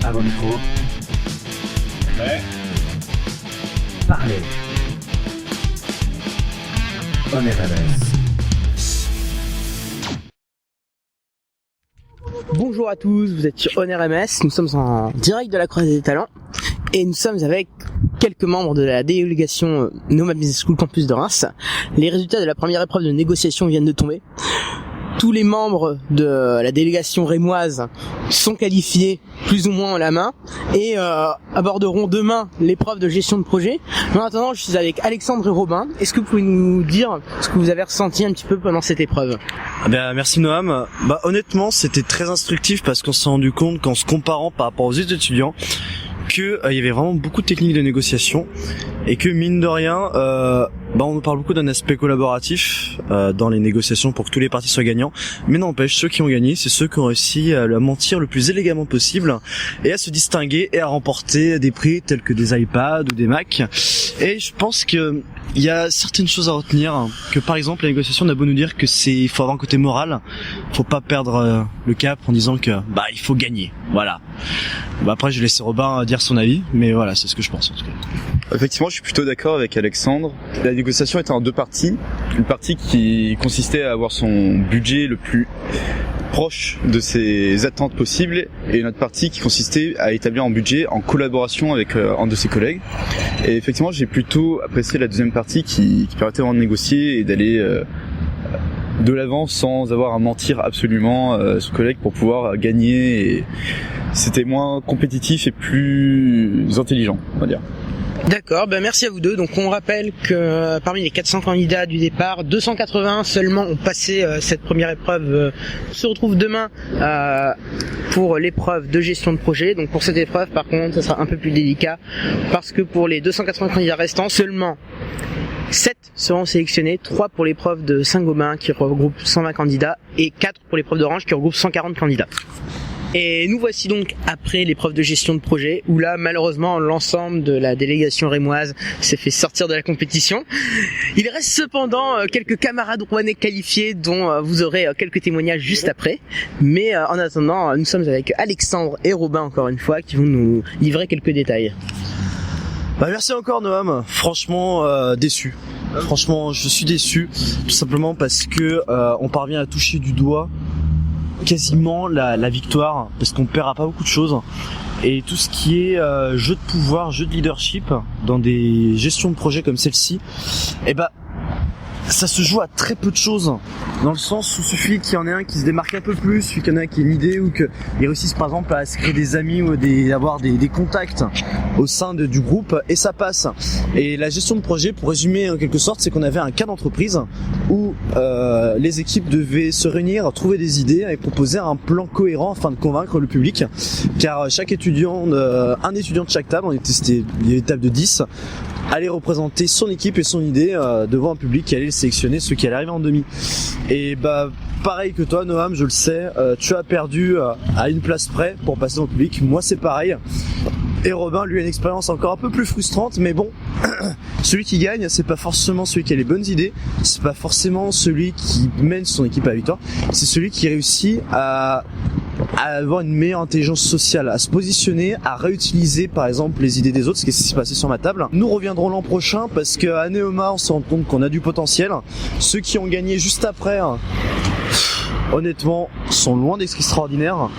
Avant le micro. Ouais. Parlez. On est RMS. Bonjour à tous, vous êtes sur On RMS, nous sommes en direct de la Croisée des Talents et nous sommes avec quelques membres de la délégation Nomad Business School Campus de Reims. Les résultats de la première épreuve de négociation viennent de tomber. Tous les membres de la délégation rémoise sont qualifiés plus ou moins en la main et aborderont demain l'épreuve de gestion de projet. Mais en attendant, je suis avec Alexandre et Robin. Est-ce que vous pouvez nous dire ce que vous avez ressenti un petit peu pendant cette épreuve ? Merci Noam. Honnêtement, c'était très instructif parce qu'on s'est rendu compte qu'en se comparant par rapport aux autres étudiants, que il y avait vraiment beaucoup de techniques de négociation et que mine de rien, on nous parle beaucoup d'un aspect collaboratif dans les négociations pour que tous les parties soient gagnants. Mais n'empêche, ceux qui ont gagné, c'est ceux qui ont réussi à mentir le plus élégamment possible et à se distinguer et à remporter des prix tels que des iPads ou des Macs. Et je pense que il y a certaines choses à retenir, que par exemple la négociation on a beau nous dire que il faut avoir un côté moral, faut pas perdre le cap en disant que il faut gagner. Voilà. Après je vais laisser Robin dire son avis, mais voilà, c'est ce que je pense en tout cas. Effectivement, je suis plutôt d'accord avec Alexandre. La négociation était en deux parties. Une partie qui consistait à avoir son budget le plus proche de ses attentes possibles et une autre partie qui consistait à établir un budget en collaboration avec un de ses collègues. Et effectivement, j'ai plutôt apprécié la deuxième partie qui permettait vraiment de négocier et d'aller de l'avant sans avoir à mentir absolument à son collègue pour pouvoir gagner. Et c'était moins compétitif et plus intelligent, on va dire. D'accord, merci à vous deux. Donc on rappelle que parmi les 400 candidats du départ, 280 seulement ont passé cette première épreuve. On se retrouve demain pour l'épreuve de gestion de projet. Donc pour cette épreuve, par contre, ça sera un peu plus délicat parce que pour les 280 candidats restants, seulement 7 seront sélectionnés, 3 pour l'épreuve de Saint-Gobain qui regroupe 120 candidats et 4 pour l'épreuve d'Orange qui regroupe 140 candidats. Et nous voici donc après l'épreuve de gestion de projet où là malheureusement l'ensemble de la délégation rémoise s'est fait sortir de la compétition. Il reste cependant quelques camarades rouennais qualifiés dont vous aurez quelques témoignages juste après. Mais en attendant, nous sommes avec Alexandre et Robin encore une fois qui vont nous livrer quelques détails. Merci encore Noam, franchement déçu. Franchement je suis déçu tout simplement parce que on parvient à toucher du doigt quasiment la victoire parce qu'on perdra pas beaucoup de choses et tout ce qui est jeu de pouvoir, jeu de leadership dans des gestions de projets comme celle-ci, ça se joue à très peu de choses, dans le sens où suffit qu'il y en ait un qui se démarque un peu plus, suffit qu'il y en ait un qui ait une idée ou qu'il réussisse par exemple à se créer des amis ou avoir des contacts au sein du groupe et ça passe. Et la gestion de projet, pour résumer en quelque sorte, c'est qu'on avait un cas d'entreprise où les équipes devaient se réunir, trouver des idées et proposer un plan cohérent afin de convaincre le public, car chaque étudiant, un étudiant de chaque table, il y avait une table de 10, allait représenter son équipe et son idée devant un public qui allait sélectionner ceux qui allaient arriver en demi. Et pareil que toi Noam, je le sais, tu as perdu à une place près pour passer dans le public. Moi c'est pareil. Et Robin lui a une expérience encore un peu plus frustrante, mais bon, celui qui gagne, c'est pas forcément celui qui a les bonnes idées, c'est pas forcément celui qui mène son équipe à la victoire, c'est celui qui réussit à avoir une meilleure intelligence sociale, à se positionner, à réutiliser par exemple les idées des autres, ce qui s'est passé sur ma table. Nous reviendrons l'an prochain parce qu'à Neoma on se rend compte qu'on a du potentiel. Ceux qui ont gagné juste après, honnêtement, sont loin d'être extraordinaires.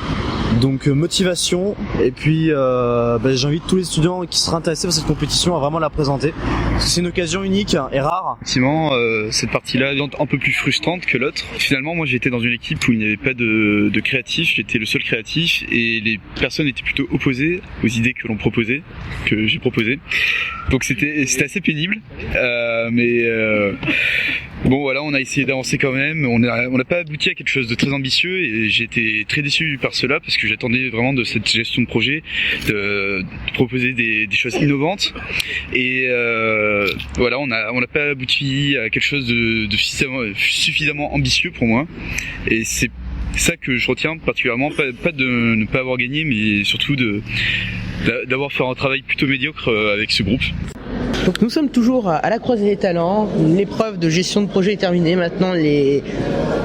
Donc motivation et puis j'invite tous les étudiants qui seraient intéressés par cette compétition à vraiment la présenter parce que c'est une occasion unique et rare. Effectivement, cette partie-là est un peu plus frustrante que l'autre. Finalement, moi j'étais dans une équipe où il n'y avait pas de créatif, j'étais le seul créatif et les personnes étaient plutôt opposées aux idées que j'ai proposées. Donc c'était assez pénible, bon voilà, on a essayé d'avancer quand même. On n'a pas abouti à quelque chose de très ambitieux et j'ai été très déçu par cela parce que j'attendais vraiment de cette gestion de projet de proposer des choses innovantes et voilà, on n'a pas abouti à quelque chose de suffisamment ambitieux pour moi et c'est ça que je retiens particulièrement, pas de ne pas avoir gagné mais surtout d'avoir fait un travail plutôt médiocre avec ce groupe. Donc nous sommes toujours à la croisée des talents. L'épreuve de gestion de projet est terminée. Maintenant, les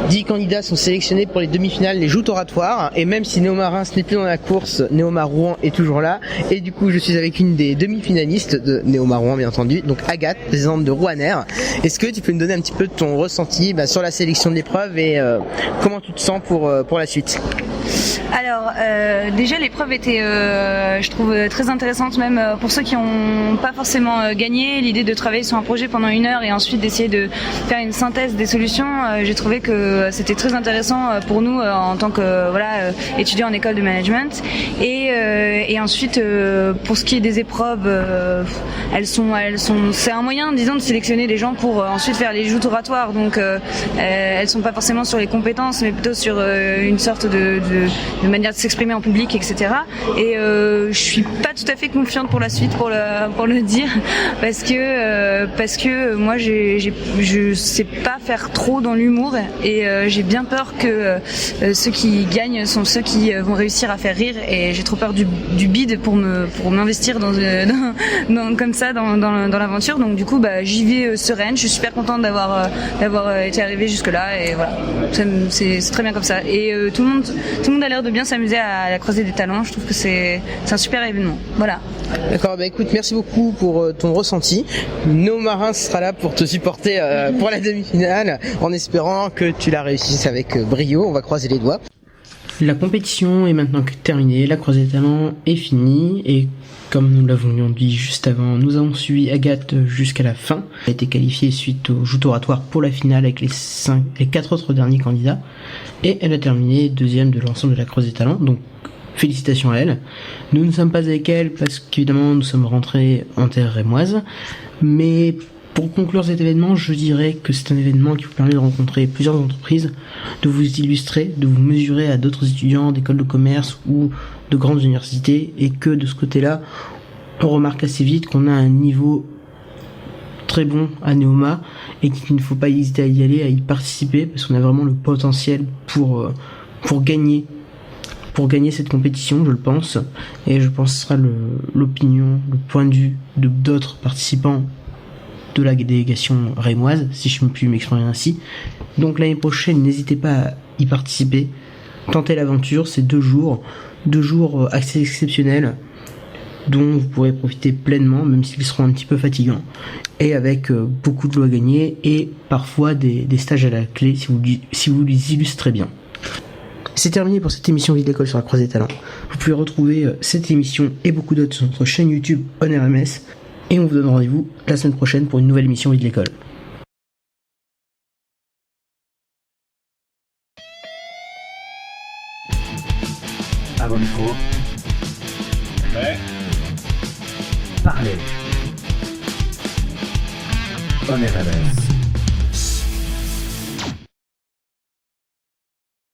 10 candidats sont sélectionnés pour les demi-finales, les joutes oratoires. Et même si Néoma Reims n'est plus dans la course, Néoma Rouen est toujours là. Et du coup, je suis avec une des demi-finalistes de Néoma Rouen, bien entendu. Donc Agathe, présidente de Rouenair. Est-ce que tu peux me donner un petit peu de ton ressenti sur la sélection de l'épreuve et comment tu te sens pour la suite? Alors déjà l'épreuve était je trouve très intéressante, même pour ceux qui n'ont pas forcément gagné. L'idée de travailler sur un projet pendant 1 heure et ensuite d'essayer de faire une synthèse des solutions, j'ai trouvé que c'était très intéressant pour nous en tant que étudiants en école de management. Et ensuite pour ce qui est des épreuves, c'est un moyen, disons, de sélectionner les gens pour ensuite faire les joutes oratoires. Donc elles sont pas forcément sur les compétences, mais plutôt sur une sorte de manière de s'exprimer en public, etc. Et je suis pas tout à fait confiante pour la suite, pour le dire, parce que moi je sais pas faire trop dans l'humour et j'ai bien peur que ceux qui gagnent sont ceux qui vont réussir à faire rire, et j'ai trop peur du bide pour m'investir dans l'aventure. Donc du coup j'y vais sereine. Je suis super contente d'avoir été arrivée jusque là, et voilà, c'est très bien comme ça. Et tout le monde a l'air de bien s'amuser à la croisée des talents. Je trouve que c'est un super événement. Voilà. D'accord, écoute, merci beaucoup pour ton ressenti. Néoma Reims sera là pour te supporter pour la demi-finale, en espérant que tu la réussisses avec brio. On va croiser les doigts. La compétition est maintenant terminée, la croisée des talents est finie, et comme nous l'avons dit juste avant, nous avons suivi Agathe jusqu'à la fin. Elle a été qualifiée suite aux joutes oratoires pour la finale avec les 4 autres derniers candidats, et elle a terminé 2e de l'ensemble de la croisée des talents, donc félicitations à elle. Nous ne sommes pas avec elle parce qu'évidemment nous sommes rentrés en terre rémoise, mais pour conclure cet événement, je dirais que c'est un événement qui vous permet de rencontrer plusieurs entreprises, de vous illustrer, de vous mesurer à d'autres étudiants d'écoles de commerce ou de grandes universités, et que de ce côté-là, on remarque assez vite qu'on a un niveau très bon à Néoma et qu'il ne faut pas hésiter à y aller, à y participer, parce qu'on a vraiment le potentiel pour gagner cette compétition, je le pense, et je pense que ce sera l'opinion, le point de vue de d'autres participants de la délégation rémoise, si je puis m'exprimer ainsi. Donc l'année prochaine, n'hésitez pas à y participer, tentez l'aventure. C'est 2 jours assez exceptionnels, dont vous pourrez profiter pleinement, même s'ils seront un petit peu fatigants, et avec beaucoup de lots à gagner, et parfois des stages à la clé si vous les illustrez bien. C'est terminé pour cette émission Vie de l'école sur la croisée des talents. Vous pouvez retrouver cette émission et beaucoup d'autres sur notre chaîne YouTube OnRMS, et on vous donne rendez-vous la semaine prochaine pour une nouvelle émission Vie de l'école. À vos micros. Ouais. Parlez. OnRMS.